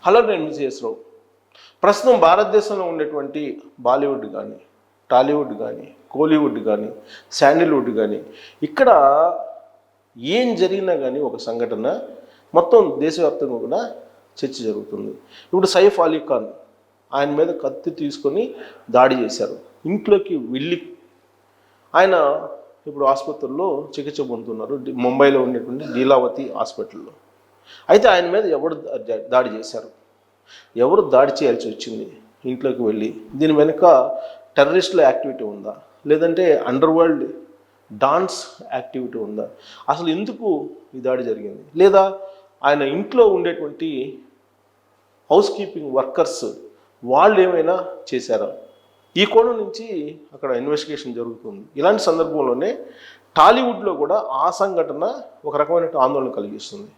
Hello, నేను మిసిఎస్ రావు. ప్రస్తుతం భారతదేశంలో ఉండేటువంటి బాలీవుడ్ కానీ, టాలీవుడ్ కానీ, కోలీవుడ్ కానీ, శాండిల్వుడ్ కానీ, ఇక్కడ ఏం జరిగినా కానీ ఒక సంఘటన మొత్తం దేశవ్యాప్తంగా కూడా చర్చ జరుగుతుంది. ఇప్పుడు సైఫ్ అలీ ఖాన్ ఆయన మీద కత్తి తీసుకొని దాడి చేశారు. ఇంట్లోకి వెళ్ళి ఆయన ఇప్పుడు ఆసుపత్రిలో చికిత్స పొందుతున్నారు, ముంబైలో ఉండేటువంటి లీలావతి హాస్పిటల్లో. అయితే ఆయన మీద ఎవరు దాడి చేశారు, ఎవరు దాడి చేయాల్సి వచ్చింది ఇంట్లోకి వెళ్ళి? దీని వెనుక టెర్రరిస్టుల యాక్టివిటీ ఉందా, లేదంటే అండర్ వరల్డ్ డాన్స్ యాక్టివిటీ ఉందా? అసలు ఎందుకు ఈ దాడి జరిగింది? లేదా ఆయన ఇంట్లో ఉండేటువంటి హౌస్ కీపింగ్ వర్కర్స్ వాళ్ళు ఏమైనా చేశారా? ఈ కోణం నుంచి అక్కడ ఇన్వెస్టిగేషన్ జరుగుతుంది. ఇలాంటి సందర్భంలోనే టాలీవుడ్లో కూడా ఆ సంఘటన ఒక రకమైన ఆందోళన కలిగిస్తుంది.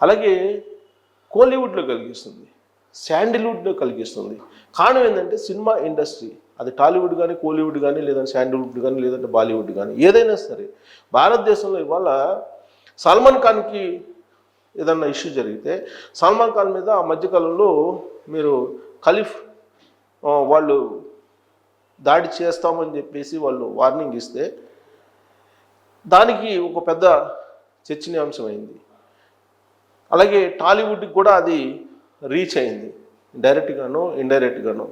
అలాగే కోలీవుడ్లో కలిగిస్తుంది, శాండిల్వుడ్లో కలిగిస్తుంది. కారణం ఏంటంటే సినిమా ఇండస్ట్రీ, అది టాలీవుడ్ కానీ, కోలీవుడ్ కానీ, లేదంటే శాండిల్వుడ్ కానీ, లేదంటే బాలీవుడ్ కానీ, ఏదైనా సరే భారతదేశంలో ఇవాళ సల్మాన్ ఖాన్కి ఏదన్నా ఇష్యూ జరిగితే సల్మాన్ ఖాన్ మీద ఆ మధ్యకాలంలో మీరు ఖలీఫ్ వాళ్ళు దాడి చేస్తామని చెప్పేసి వాళ్ళు వార్నింగ్ ఇస్తే దానికి ఒక పెద్ద చర్చనీయాంశం అయింది. అలాగే టాలీవుడ్కి కూడా అది రీచ్ అయింది, డైరెక్ట్గానో ఇండైరెక్ట్గానో.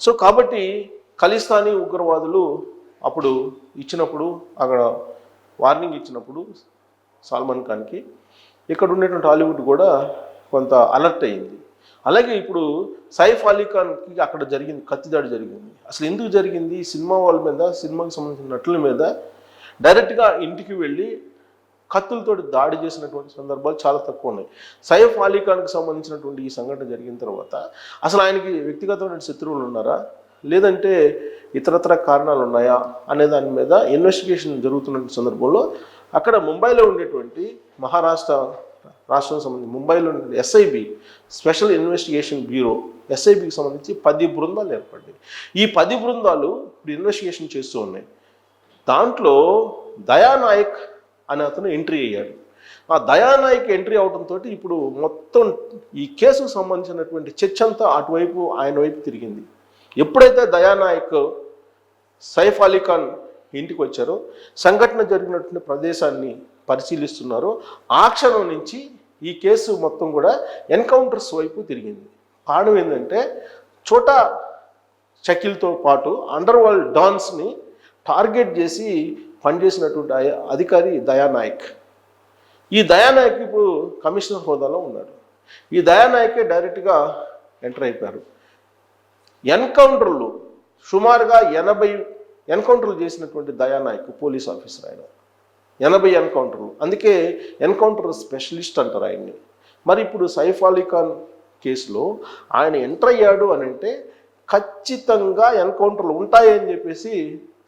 సో కాబట్టి ఖలిస్తానీ ఉగ్రవాదులు అప్పుడు ఇచ్చినప్పుడు, అక్కడ వార్నింగ్ ఇచ్చినప్పుడు సల్మాన్ ఖాన్కి, ఇక్కడ ఉండేటువంటి టాలీవుడ్ కూడా కొంత అలర్ట్ అయింది. అలాగే ఇప్పుడు సైఫ్ అలీ ఖాన్కి అక్కడ జరిగింది, కత్తిదాడి జరిగింది. అసలు ఎందుకు జరిగింది? సినిమా వాళ్ళ మీద, సినిమాకి సంబంధించిన నటుల మీద డైరెక్ట్గా ఇంటికి వెళ్ళి కత్తులతో దాడి చేసినటువంటి సందర్భాలు చాలా తక్కువ ఉన్నాయి. సైఫ్ అలీ ఖాన్కి సంబంధించినటువంటి ఈ సంఘటన జరిగిన తర్వాత అసలు ఆయనకి వ్యక్తిగతమైన శత్రువులు ఉన్నారా, లేదంటే ఇతరత్ర కారణాలు ఉన్నాయా అనే దాని మీద ఇన్వెస్టిగేషన్ జరుగుతున్న సందర్భంలో అక్కడ ముంబైలో ఉండేటువంటి మహారాష్ట్ర రాష్ట్రానికి సంబంధించి ముంబైలో ఉండే ఎస్ఐబి, స్పెషల్ ఇన్వెస్టిగేషన్ బ్యూరో, ఎస్ఐబికి సంబంధించి 10 బృందాలు ఏర్పడ్డాయి. ఈ 10 బృందాలు ఇప్పుడు ఇన్వెస్టిగేషన్ చేస్తూ ఉన్నాయి. దాంట్లో దయానాయక్ అనే అతను ఎంట్రీ అయ్యాడు. ఆ దయానాయక్ ఎంట్రీ అవడంతో ఇప్పుడు మొత్తం ఈ కేసుకు సంబంధించినటువంటి చర్చ అంతా అటువైపు, ఆయన వైపు తిరిగింది. ఎప్పుడైతే దయానాయక్ సైఫ్ అలీ ఖాన్ ఇంటికి వచ్చారో, సంఘటన జరిగినటువంటి ప్రదేశాన్ని పరిశీలిస్తున్నారో, ఆ క్షణం నుంచి ఈ కేసు మొత్తం కూడా ఎన్కౌంటర్స్ వైపు తిరిగింది. కారణం ఏంటంటే చోటా షకీల్తో పాటు అండర్ వరల్డ్ డాన్స్ని టార్గెట్ చేసి పనిచేసినటువంటి అధికారి దయానాయక్. ఈ దయానాయక్ ఇప్పుడు కమిషనర్ హోదాలో ఉన్నాడు. ఈ దయానాయకే డైరెక్ట్గా ఎంటర్ అయిపోయారు. ఎన్కౌంటర్లు సుమారుగా 80 ఎన్కౌంటర్లు చేసినటువంటి దయానాయక్ పోలీస్ ఆఫీసర్ ఆయన. 80 ఎన్కౌంటర్లు, అందుకే ఎన్కౌంటర్ స్పెషలిస్ట్ అంటారు ఆయన్ని. మరి ఇప్పుడు సైఫ్ అలీ ఖాన్ కేసులో ఆయన ఎంటర్ అయ్యాడు అని అంటే ఖచ్చితంగా ఎన్కౌంటర్లు ఉంటాయని చెప్పేసి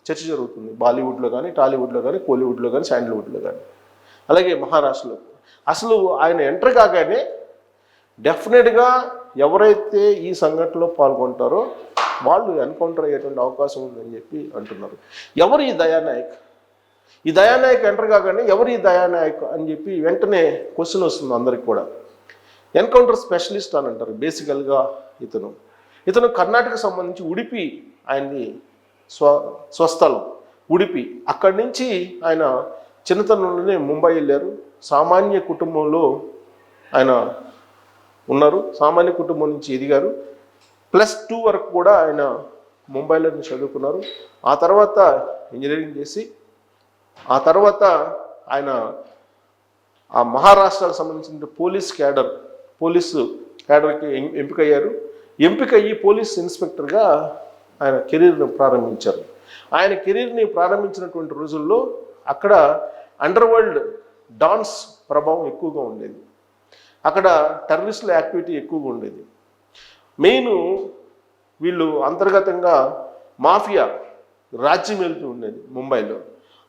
చర్చ జరుగుతుంది. బాలీవుడ్లో కానీ, టాలీవుడ్లో కానీ, కోలీవుడ్లో కానీ, శాండిల్వుడ్లో కానీ, అలాగే మహారాష్ట్రలో. అసలు ఆయన ఎంటర్ కాగానే డెఫినెట్గా ఎవరైతే ఈ సంఘటనలో పాల్గొంటారో వాళ్ళు ఎన్కౌంటర్ అయ్యేటువంటి అవకాశం ఉందని చెప్పి అంటున్నారు. ఎవరు ఈ దయానాయక్? ఈ దయానాయక్ ఎంటర్ కాగానే ఎవరు ఈ దయానాయక్ అని చెప్పి వెంటనే క్వశ్చన్ వస్తుంది అందరికి కూడా. ఎన్కౌంటర్ స్పెషలిస్ట్ అని అంటారు బేసికల్గా ఇతను కర్ణాటకకు సంబంధించి ఉడిపి ఆయన్ని స్వస్థలం ఉడిపి. అక్కడి నుంచి ఆయన చిన్నతనంలోనే ముంబై వెళ్ళారు. సామాన్య కుటుంబంలో ఆయన ఉన్నారు, సామాన్య కుటుంబం నుంచి ఎదిగారు. +2 వరకు కూడా ఆయన ముంబైలోనే చదువుకున్నారు. ఆ తర్వాత ఇంజనీరింగ్ చేసి, ఆ తర్వాత ఆయన ఆ మహారాష్ట్రకు సంబంధించిన పోలీసు క్యాడర్కి ఎంపికయ్యారు. ఎంపికయ్యి పోలీస్ ఇన్స్పెక్టర్గా ఆయన కెరీర్ని ప్రారంభించారు. ఆయన కెరీర్ని ప్రారంభించినటువంటి రోజుల్లో అక్కడ అండర్ వరల్డ్ డాన్స్ ప్రభావం ఎక్కువగా ఉండేది. అక్కడ టెర్రరిస్టుల యాక్టివిటీ ఎక్కువగా ఉండేది. మెయిన్ వీళ్ళు అంతర్గతంగా మాఫియా రాజ్యం వెళ్తూ ఉండేది ముంబైలో.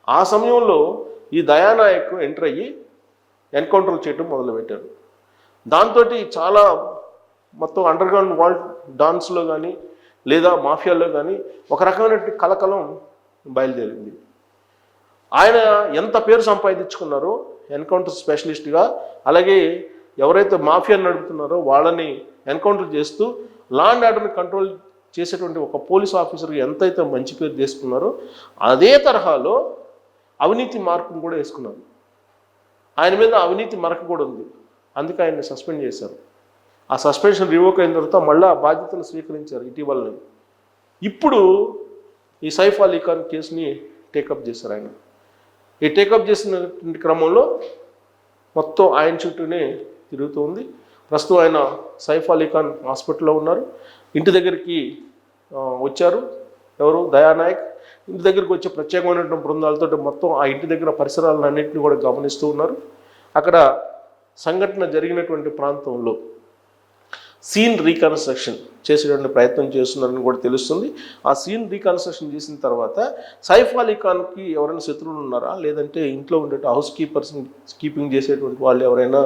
ఆ సమయంలో ఈ దయానాయక్ ఎంటర్ అయ్యి ఎన్కౌంటర్లు చేయడం మొదలుపెట్టారు. దాంతో చాలా మొత్తం అండర్గ్రౌండ్ వరల్డ్ డాన్స్లో కానీ, లేదా మాఫియాలో కానీ ఒక రకమైనటువంటి కలకలం బయలుదేరింది. ఆయన ఎంత పేరు సంపాదించుకున్నారో ఎన్కౌంటర్ స్పెషలిస్ట్గా, అలాగే ఎవరైతే మాఫియా నడుపుతున్నారో వాళ్ళని ఎన్కౌంటర్ చేస్తూ లా అండ్ ఆర్డర్ని కంట్రోల్ చేసేటువంటి ఒక పోలీస్ ఆఫీసర్కి ఎంతైతే మంచి పేరు చేసుకున్నారో అదే తరహాలో అవినీతి మార్కును కూడా వేసుకున్నారు. ఆయన మీద అవినీతి మరక కూడా ఉంది, అందుకే ఆయన్ని సస్పెండ్ చేశారు. ఆ సస్పెన్షన్ రివోక్ అయిన తర్వాత మళ్ళీ ఆ బాధ్యతలు స్వీకరించారు ఇటీవలనే. ఇప్పుడు ఈ సైఫ్ అలీ ఖాన్ కేసుని టేకప్ చేశారు ఆయన. ఈ టేకప్ చేసినటువంటి క్రమంలో మొత్తం ఆయన చుట్టూనే తిరుగుతుంది. ప్రస్తుతం ఆయన సైఫ్ అలీ ఖాన్ హాస్పిటల్లో ఉన్నారు. ఇంటి దగ్గరికి వచ్చారు ఎవరు, దయానాయక్. ఇంటి దగ్గరికి వచ్చే ప్రత్యేకమైనటువంటి బృందాలతో మొత్తం ఆ ఇంటి దగ్గర పరిసరాలన్నింటినీ కూడా గమనిస్తూ ఉన్నారు. అక్కడ సంఘటన జరిగినటువంటి ప్రాంతంలో సీన్ రీకన్స్ట్రక్షన్ చేసేటువంటి ప్రయత్నం చేస్తున్నారని కూడా తెలుస్తుంది. ఆ సీన్ రీకన్స్ట్రక్షన్ చేసిన తర్వాత సైఫ్ అలీ ఖాన్కి ఎవరైనా శత్రువులు ఉన్నారా, లేదంటే ఇంట్లో ఉండే హౌస్ కీపింగ్ చేసేటువంటి వాళ్ళు ఎవరైనా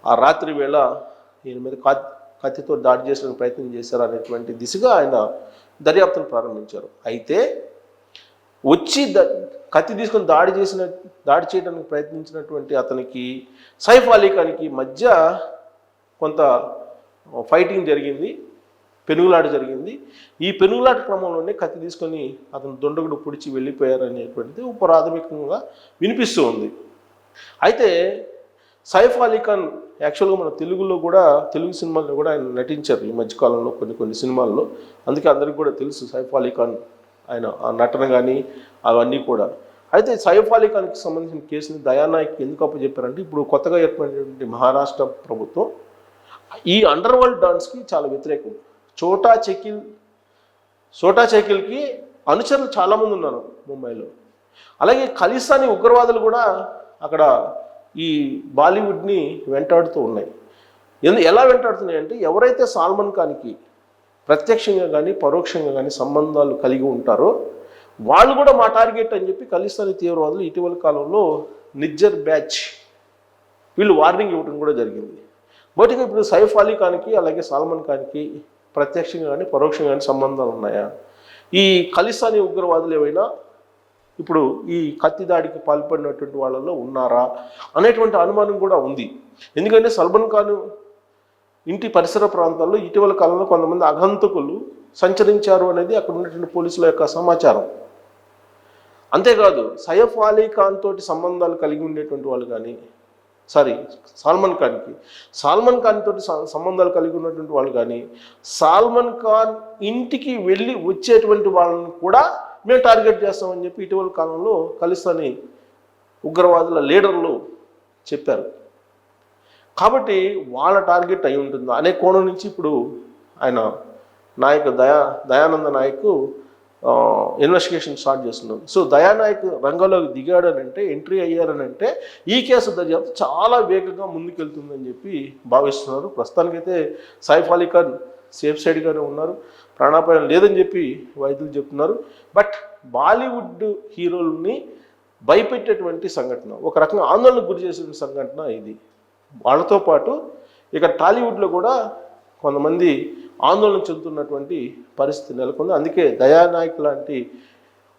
ఆ రాత్రి వేళ ఈయన మీద కత్తితో దాడి చేసే ప్రయత్నం చేశారు అనేటువంటి దిశగా ఆయన దర్యాప్తును ప్రారంభించారు. అయితే వచ్చి కత్తి తీసుకొని దాడి చేయడానికి ప్రయత్నించినటువంటి అతనికి సైఫ్ అలీ ఖాన్కి మధ్య కొంత ఫైటింగ్ జరిగింది, పెనుగులాట జరిగింది. ఈ పెనుగులాట క్రమంలోనే కత్తి తీసుకొని అతను దొండగుడు పొడిచి వెళ్ళిపోయారనేటువంటిది ప్రాథమికంగా వినిపిస్తూ ఉంది. అయితే సైఫ్ అలీ ఖాన్ యాక్చువల్గా మన తెలుగు సినిమాల్లో కూడా ఆయన నటించారు ఈ మధ్యకాలంలో కొన్ని సినిమాల్లో. అందుకే అందరికీ కూడా తెలుసు సైఫ్ అలీ ఖాన్ ఆయన ఆ నటన కానీ అవన్నీ కూడా. అయితే సైఫ్ అలీ ఖాన్కి సంబంధించిన కేసుని దయానాయక్ ఎందుకు అప్పచెప్పారంటే, ఇప్పుడు కొత్తగా ఏర్పడినటువంటి మహారాష్ట్ర ప్రభుత్వం ఈ అండర్ వరల్డ్ డాన్స్కి చాలా వ్యతిరేకం. చోటా చకిల్కి అనుచరులు చాలామంది ఉన్నారు ముంబైలో. అలాగే ఖలిస్తానీ ఉగ్రవాదులు కూడా అక్కడ ఈ బాలీవుడ్ని వెంటాడుతూ ఉన్నాయి. ఎలా వెంటాడుతున్నాయి అంటే, ఎవరైతే సల్మాన్ ఖాన్కి ప్రత్యక్షంగా కానీ పరోక్షంగా కానీ సంబంధాలు కలిగి ఉంటారో వాళ్ళు కూడా మా టార్గెట్ అని చెప్పి ఖలిస్తానీ తీవ్రవాదులు ఇటీవల కాలంలో నిజ్జర్ బ్యాచ్ వీళ్ళు వార్నింగ్ ఇవ్వడం కూడా జరిగింది. బట్ ఇప్పుడు సైఫ్ అలీ ఖాన్కి అలాగే సల్మాన్ ఖాన్కి ప్రత్యక్షంగా కానీ పరోక్షంగా కానీ సంబంధాలు ఉన్నాయా, ఈ ఖలిస్తానీ ఉగ్రవాదులు ఏవైనా ఇప్పుడు ఈ కత్తి దాడికి పాల్పడినటువంటి వాళ్ళలో ఉన్నారా అనేటువంటి అనుమానం కూడా ఉంది. ఎందుకంటే సల్మాన్ ఖాన్ ఇంటి పరిసర ప్రాంతాల్లో ఇటీవల కాలంలో కొంతమంది అగంతకులు సంచరించారు అనేది అక్కడ ఉన్నటువంటి పోలీసుల యొక్క సమాచారం. అంతేకాదు సైఫ్ అలీ ఖాన్ తోటి సంబంధాలు కలిగి ఉండేటువంటి వాళ్ళు కానీ సల్మాన్ ఖాన్ తోటి సంబంధాలు కలిగి ఉన్నటువంటి వాళ్ళు కానీ సల్మాన్ ఖాన్ ఇంటికి వెళ్ళి వచ్చేటువంటి వాళ్ళని కూడా మేము టార్గెట్ చేస్తామని చెప్పి ఇటీవల కాలంలో ఖలిస్తానీ ఉగ్రవాదుల లీడర్లు చెప్పారు. కాబట్టి వాళ్ళ టార్గెట్ అయి ఉంటుందా అనే కోణం నుంచి ఇప్పుడు ఆయన దయానంద నాయక్ ఇన్వెస్టిగేషన్ స్టార్ట్ చేస్తున్నారు. సో దయానాయక్ రంగంలోకి దిగాడనంటే, ఎంట్రీ అయ్యారనంటే ఈ కేసు దర్యాప్తు చాలా వేగంగా ముందుకెళ్తుందని చెప్పి భావిస్తున్నారు. ప్రస్తుతానికైతే సైఫ్ అలీ ఖాన్ సేఫ్ సైడ్గానే ఉన్నారు, ప్రాణాపాయం లేదని చెప్పి వైద్యులు చెప్తున్నారు. బట్ బాలీవుడ్ హీరోల్ని భయపెట్టేటువంటి సంఘటన, ఒక రకంగా ఆందోళనకు గురి చేసిన సంఘటన ఇది. వాళ్ళతో పాటు ఇక టాలీవుడ్లో కూడా కొంతమంది ఆందోళన చెందుతున్నటువంటి పరిస్థితి నెలకొంది. అందుకే దయానాయక్ లాంటి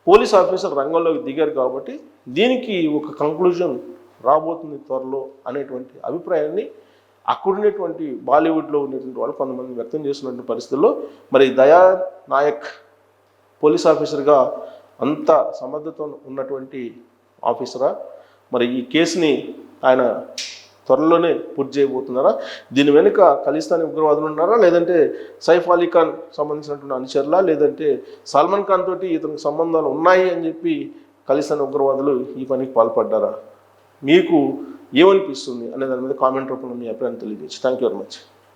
పోలీస్ ఆఫీసర్ రంగంలోకి దిగారు కాబట్టి దీనికి ఒక కంక్లూజన్ రాబోతుంది త్వరలో అనేటువంటి అభిప్రాయాన్ని అక్కడున్నటువంటి బాలీవుడ్లో ఉన్నటువంటి వాళ్ళు కొంతమంది వ్యక్తం చేస్తున్నటువంటి పరిస్థితుల్లో మరి దయానాయక్ పోలీస్ ఆఫీసర్గా అంత సమర్థత ఉన్నటువంటి ఆఫీసరా, మరి ఈ కేసుని ఆయన త్వరలోనే పూర్తి చేయబోతున్నారా, దీని వెనుక ఖలిస్తానీ ఉగ్రవాదులు ఉన్నారా, లేదంటే సైఫ్ అలీ ఖాన్ సంబంధించినటువంటి అనుచరులా, లేదంటే సల్మాన్ ఖాన్ తోటి ఇతనికి సంబంధాలు ఉన్నాయి అని చెప్పి ఖలిస్తానీ ఉగ్రవాదులు ఈ పనికి పాల్పడ్డారా, మీకు ఏమనిపిస్తుంది అనే దాని మీద కామెంట్ రూపంలో మీ అభిప్రాయం తెలియజేయచ్చు. Thank you very much.